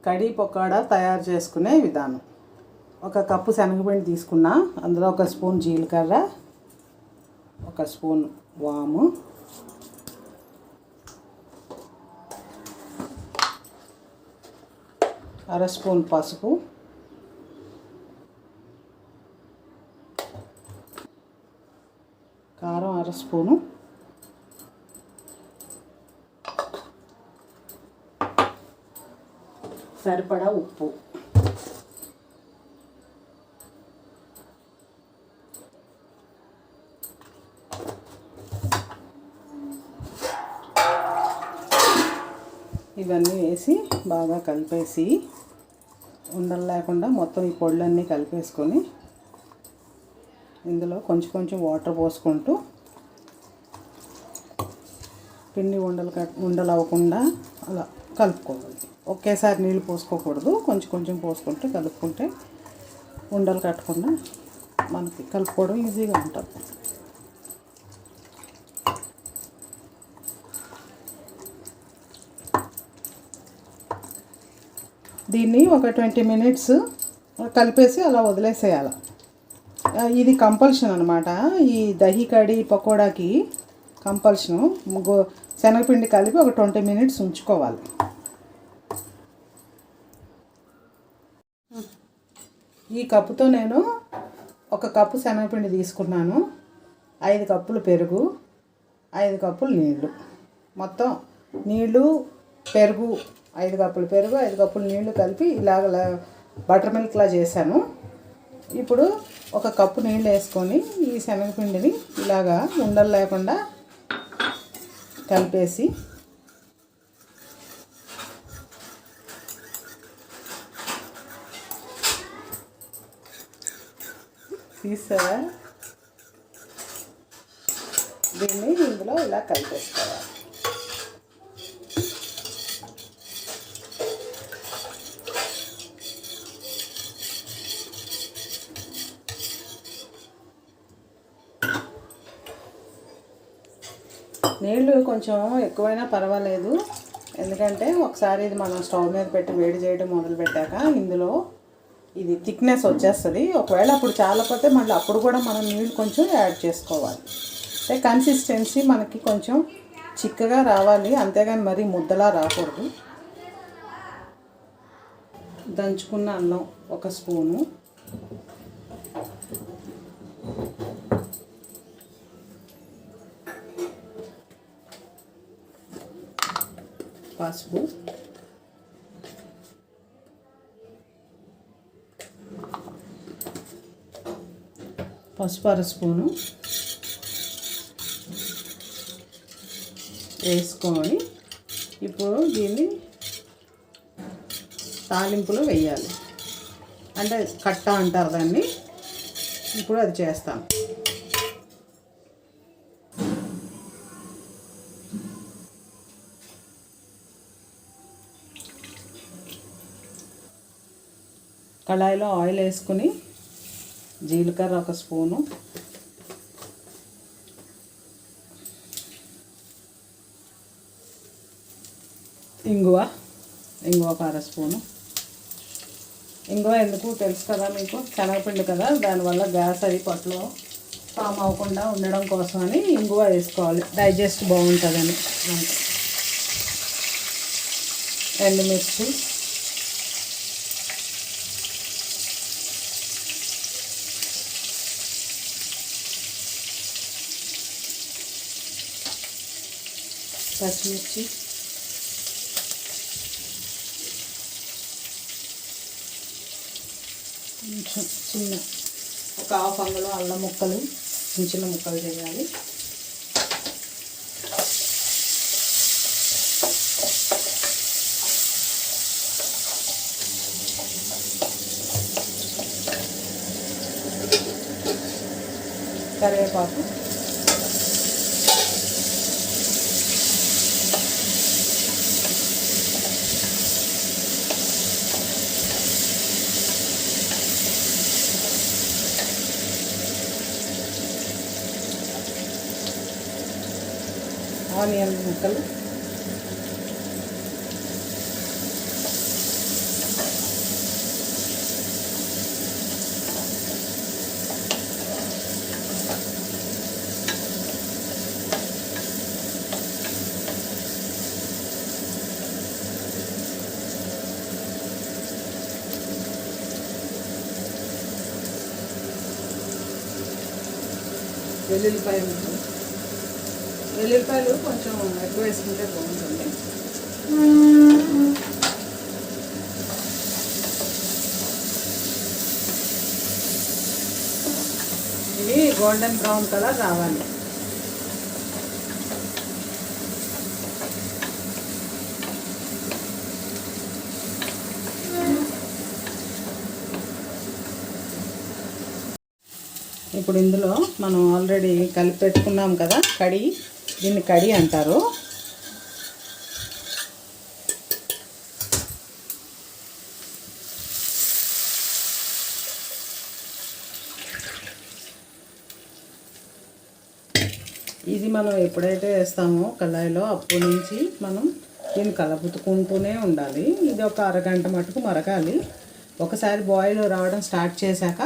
కడీ పకోడా తయారు చేసుకునే విధానం. ఒక కప్పు శనగపిండి తీసుకున్నా, అందులో ఒక స్పూన్ జీలకర్ర, ఒక స్పూన్ వాము, అర స్పూన్ పసుపు, కారం అర స్పూను, సరిపడా ఉప్పు. ఇవన్నీ వేసి బాగా కలిపేసి ఉండలు లేకుండా మొత్తం ఈ పొడులన్నీ కలిపేసుకొని ఇందులో కొంచెం కొంచెం వాటర్ పోసుకుంటూ పిండి ఉండలు అవ్వకుండా అలా కలుపుకోవాలి. ఒకేసారి నీళ్ళు పోసుకోకూడదు, కొంచెం కొంచెం పోసుకుంటూ కలుపుకుంటే ఉండలు కట్టకుండా మనకి కలుపుకోవడం ఈజీగా ఉంటుంది. దీన్ని ఒక 20 మినిట్స్ కలిపేసి అలా వదిలేసేయాలి. ఇది కంపల్షన్ అనమాట. ఈ దహి కడి పకోడాకి కంపల్షను. శనగపిండి కలిపి ఒక 20 మినిట్స్ ఉంచుకోవాలి. ఈ కప్పుతో నేను ఒక కప్పు శనగపిండి తీసుకున్నాను, 5 కప్పులు పెరుగు, 5 కప్పులు నీళ్ళు. మొత్తం నీళ్ళు పెరుగు 5 కప్పులు పెరుగు, 5 కప్పులు నీళ్లు కలిపి ఇలాగ బటర్ మిల్క్లా చేశాను. ఇప్పుడు ఒక కప్పు నీళ్ళు వేసుకొని ఈ శనగపిండిని ఇలాగా ఉండలు లేకుండా కలిపేసి తీసారా, దీన్ని ఇందులో ఇలా కలిపేసుకోవాలి. నీళ్ళు కొంచెం ఎక్కువైనా పర్వాలేదు, ఎందుకంటే ఒకసారి ఇది మనం స్టవ్ మీద పెట్టి వేడి చేయడం మొదలుపెట్టాక ఇందులో ఇది థిక్నెస్ వచ్చేస్తుంది. ఒకవేళ అప్పుడు చాలకపోతే మళ్ళీ అప్పుడు కూడా మనం నీళ్ళు కొంచెం యాడ్ చేసుకోవాలి. అంటే కన్సిస్టెన్సీ మనకి కొంచెం చిక్కగా రావాలి, అంతేగాని మరీ ముద్దలా రాకూడదు. దంచుకున్న అల్లం ఒక స్పూను, పసుపు, అర స్పూను వేసుకొని ఇప్పుడు దీన్ని తాలింపులో వేయాలి. అంటే కట్ట అంటారు దాన్ని. ఇప్పుడు అది చేస్తాను. కళాయిలో ఆయిల్ వేసుకుని జీలకర్ర ఒక స్పూను, ఇంగువ ఒక అర స్పూను. ఇంగువ ఎందుకు తెలుసు కదా మీకు, శనగపిండి కదా, దానివల్ల గ్యాస్ అది పొట్టలో ఫామ్ అవ్వకుండా ఉండడం కోసమని ఇంగువ వేసుకోవాలి, డైజెస్ట్ బాగుంటుందని. ఎండుమిర్చి, పచ్చిమిర్చి, కొంచెం చిన్న ఒక హాఫ్ అంగుళం అల్లం ముక్కలు చిన్న ముక్కలు చేయాలి. కరివేపాకు, ఆనియన్ ముక్కలు, వెల్లుల్లిపాయలు వెల్లుల్లిపాయలు కొంచెం ఎక్కువ వేసుకుంటే బాగుంటుంది. ఇవి గోల్డెన్ బ్రౌన్ కలర్ రావాలి. ఇప్పుడు ఇందులో మనం ఆల్రెడీ కలిపి పెట్టుకున్నాం కదా కడి, దీన్ని కడి అంటారు. ఇది మనం ఎప్పుడైతే వేస్తామో కళాయిలో అప్పటి నుంచి మనం దీన్ని కలుపుకుంటూనే ఉండాలి. ఇది ఒక అరగంట మటుకు మరగాలి. ఒకసారి బాయిల్ రావడం స్టార్ట్ చేశాక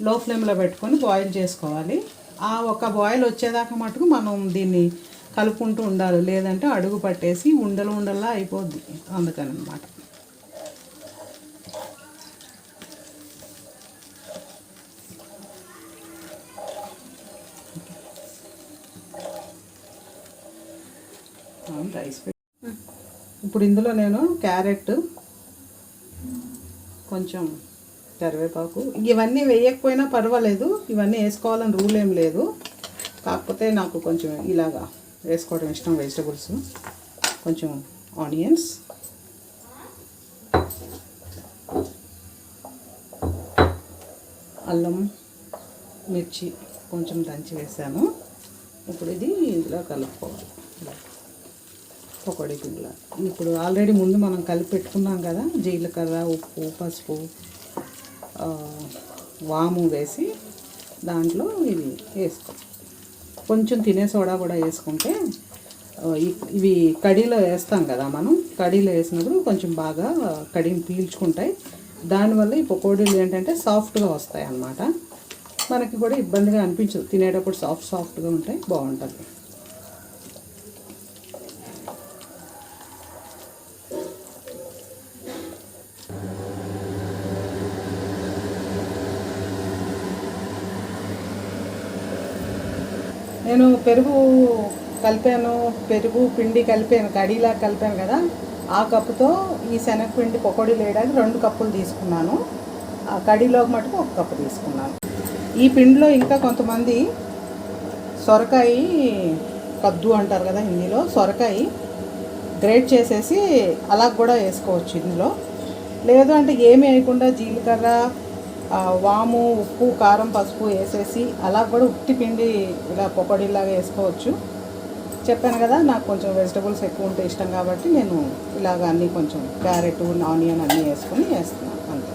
లో ఫ్లేమ్లో పెట్టుకొని బాయిల్ చేసుకోవాలి. ఆ ఒక బాయిల్ వచ్చేదాకా మటుకు మనం దీన్ని కలుపుకుంటూ ఉండాలి, లేదంటే అడుగు పట్టేసి ఉండలు ఉండల్లా అయిపోద్ది. అందుకని అన్నమాట. రైస్ ఇప్పుడు ఇందులో నేను క్యారెట్, కొంచెం కరివేపాకు, ఇవన్నీ వేయకపోయినా పర్వాలేదు, ఇవన్నీ వేసుకోవాలని రూల్ ఏం లేదు. కాకపోతే నాకు కొంచెం ఇలాగా వేసుకోవడం ఇష్టం. వెజిటబుల్స్, కొంచెం ఆనియన్స్, అల్లం, మిర్చి కొంచెం దంచి వేసాను. ఇప్పుడు ఇది ఇందులో కలుపుకోవాలి పకోడీ పిండిలో. ఇప్పుడు ఆల్రెడీ ముందు మనం కలిపి పెట్టుకున్నాం కదా, జీలకర్ర, ఉప్పు, పసుపు, వాము వేసి దాంట్లో ఇవి వేసుకో. కొంచెం తినే సోడా కూడా వేసుకుంటే, ఇవి కడీలో వేస్తాం కదా మనం, కడీలో వేసినప్పుడు కొంచెం బాగా కడీని పీల్చుకుంటాయి. దానివల్ల ఈ పకోడీలు ఏంటంటే సాఫ్ట్గా వస్తాయి అన్నమాట. మనకి కూడా ఇబ్బందిగా అనిపించదు, తినేటప్పుడు సాఫ్ట్గా ఉంటాయి, బాగుంటుంది. నేను పెరుగు కలిపాను, పెరుగు పిండి కలిపాను, కడీలా కలిపాను కదా, ఆ కప్పుతో ఈ శనగపిండి పకోడీలు వేయడానికి 2 కప్పులు తీసుకున్నాను. ఆ కడీలో మటుకు 1 కప్పు తీసుకున్నాను. ఈ పిండిలో ఇంకా కొంతమంది సొరకాయ కద్దు అంటారు కదా హిందీలో, సొరకాయ గ్రేట్ చేసేసి అలా కూడా వేసుకోవచ్చు ఇందులో. లేదు అంటే ఏమీ వేయకుండా జీలకర్ర, వాము, ఉప్పు, కారం, పసుపు వేసేసి అలా కూడా ఉట్టి పిండి ఇలా పకోడీలాగా వేసుకోవచ్చు. చెప్పాను కదా, నాకు కొంచెం వెజిటబుల్స్ ఎక్కువ ఉంటే ఇష్టం కాబట్టి నేను ఇలాగ అన్నీ కొంచెం క్యారెట్, ఆనియన్ అన్నీ వేసుకొని వేస్తున్నాను అంతే.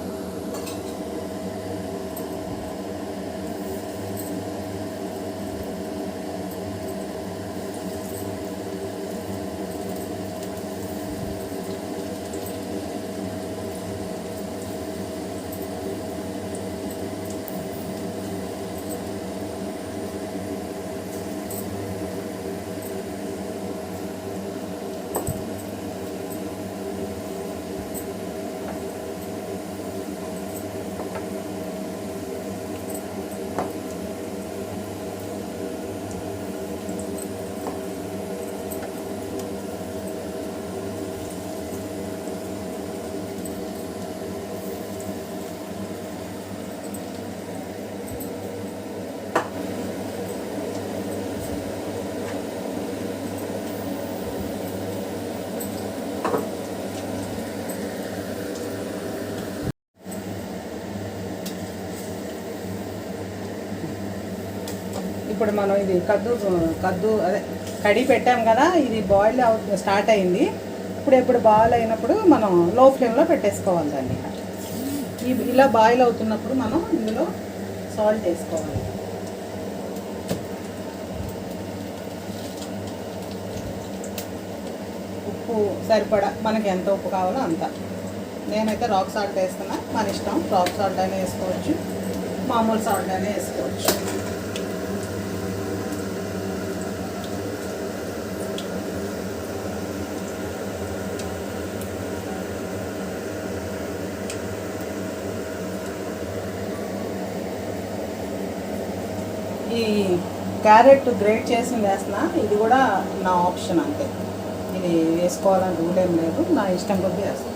ఇప్పుడు మనం ఇది కద్దు అదే కడి పెట్టాం కదా, ఇది బాయిల్ స్టార్ట్ అయింది. ఇప్పుడు బాయిల్ అయినప్పుడు మనం లో ఫ్లేమ్లో పెట్టేసుకోవాలి దాన్ని. ఇలా బాయిల్ అవుతున్నప్పుడు మనం ఇందులో సాల్ట్ వేసుకోవాలి. ఉప్పు సరిపడా మనకి ఎంత ఉప్పు కావాలో అంత. నేనైతే రాక్ సాల్ట్ వేస్తున్నా, మన ఇష్టం. రాక్ సాల్ట్ అయినా వేసుకోవచ్చు, మామూలు సాల్ట్ అయినా వేసుకోవచ్చు. ఈ క్యారెట్ గ్రేట్ చేసి వేస్తున్నా. ఇది కూడా నా ఆప్షన్ అంతే. ఇది వేసుకోవాలని రూల్ ఏం లేదు, నా ఇష్టం కొద్దీ వేస్తాను.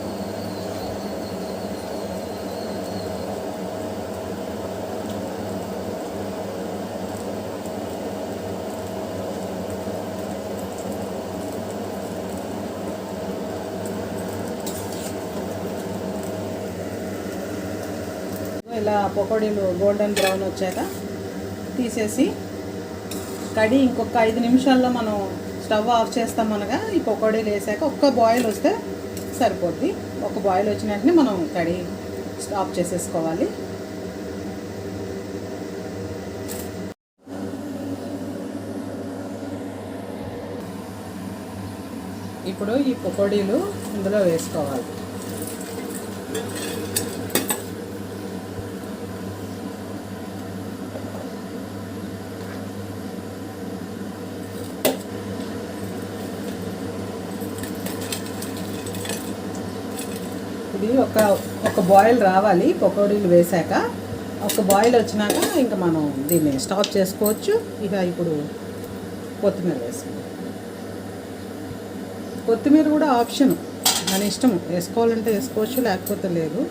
ఇలా పకోడీలు గోల్డెన్ బ్రౌన్ వచ్చాక తీసేసి కడి ఇంకొక 5 నిమిషాల్లో మనం స్టవ్ ఆఫ్ చేస్తాం. అనగా ఈ పకోడీలు వేసాక ఒక్క బాయిల్ వస్తే సరిపోద్ది. ఒక బాయిల్ వచ్చిన వెంటనే మనం కడి ఆఫ్ చేసేసుకోవాలి. ఇప్పుడు ఈ పకోడీలు ఇందులో వేసుకోవాలి. ఇది ఒక బాయిల్ రావాలి. పకోడీలు వేసాక ఒక బాయిల్ వచ్చినాక ఇంకా మనం దీన్ని స్టాప్ చేసుకోవచ్చు. ఇక ఇప్పుడు కొత్తిమీర వేసుకుందాం. కొత్తిమీర కూడా ఆప్షన్, మన ఇష్టం. వేసుకోవాలంటే వేసుకోవచ్చు, లేకపోతే లేదు.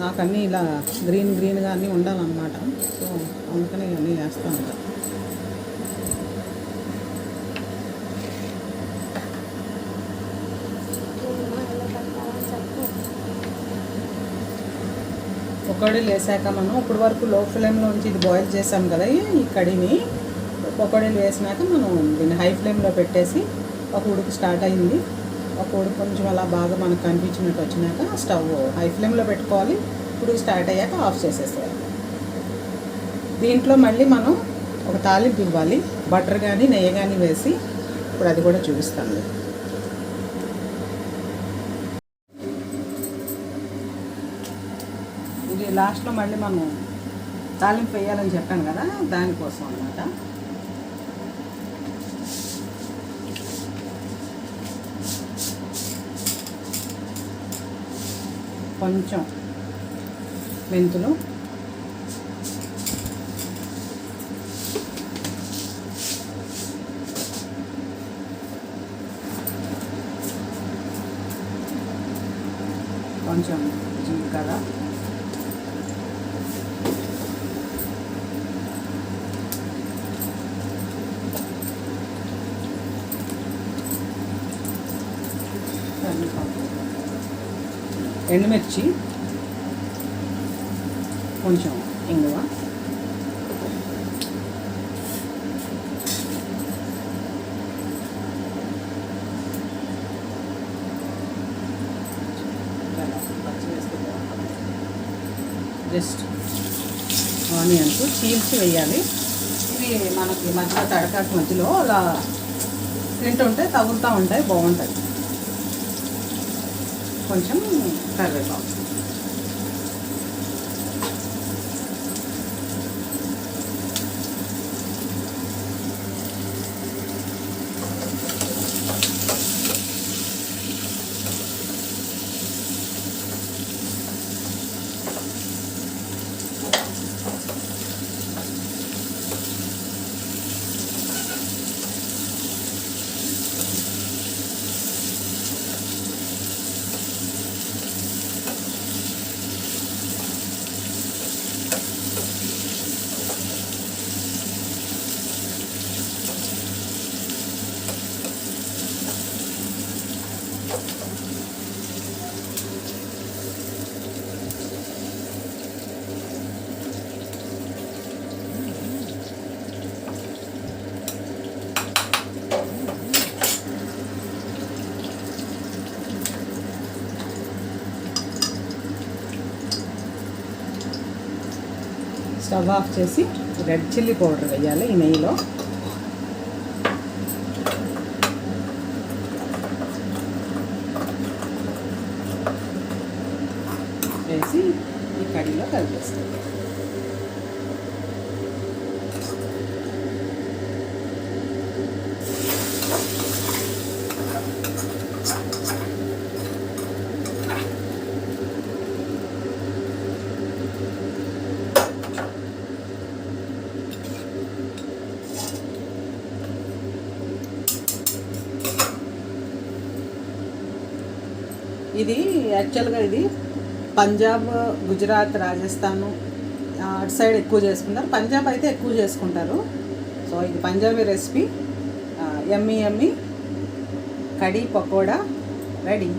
నాకు అన్నీ ఇలా గ్రీన్గా అన్నీ ఉండాలన్నమాట. సో అందుకని అన్నీ వేస్తూ ఉంటాను. పకోడీలు వేసాక మనం ఇప్పుడు వరకు లో ఫ్లేమ్లో ఉంచి ఇది బాయిల్ చేసాం కదా ఈ కడిని. పకోడీలు వేసినాక మనం దీన్ని హై ఫ్లేమ్లో పెట్టేసి ఒక ఉడుకు స్టార్ట్ అయింది. ఒక ఉడుకు కొంచెం అలా బాగా మనకు కనిపించినట్టు వచ్చినాక స్టవ్ హై ఫ్లేమ్లో పెట్టుకోవాలి. ఉడుకు స్టార్ట్ అయ్యాక ఆఫ్ చేసేసేయాలి. దీంట్లో మళ్ళీ మనం ఒక తాలింపు ఇవ్వాలి. బటర్ కానీ నెయ్యి కానీ వేసి ఇప్పుడు అది కూడా చూపిస్తాను. ఇది లాస్ట్లో మళ్ళీ మనం తాలింపు వేయాలని చెప్పాను కదా, దానికోసం అన్నమాట. కొంచెం మెంతులు, కొంచెం జీలకర్ర, ఎండుమిర్చి, కొంచెం ఇంగువ, జస్ట్ ఆనియన్స్ చీల్చి వేయాలి. ఇవి మనకి మధ్యలో తడకాకు మధ్యలో అలా తింటుంటే తగులుతూ ఉంటాయి, బాగుంటాయి. కొంచెం కరివేపాకు, స్టవ్ ఆఫ్ చేసి రెడ్ చిల్లీ పౌడర్ వేయాలి ఈ నెయ్యిలో. వేసి ఈ కర్రీలో కలిపేస్తాం. ఇది యాక్చువల్గా ఇది పంజాబ్, గుజరాత్, రాజస్థాన్ అటు సైడ్ ఎక్కువ చేసుకుంటారు. పంజాబ్ అయితే ఎక్కువ చేసుకుంటారు. సో ఇది పంజాబీ రెసిపీ. యమ్మీ యమ్మీ కడీ పకోడా రెడీ.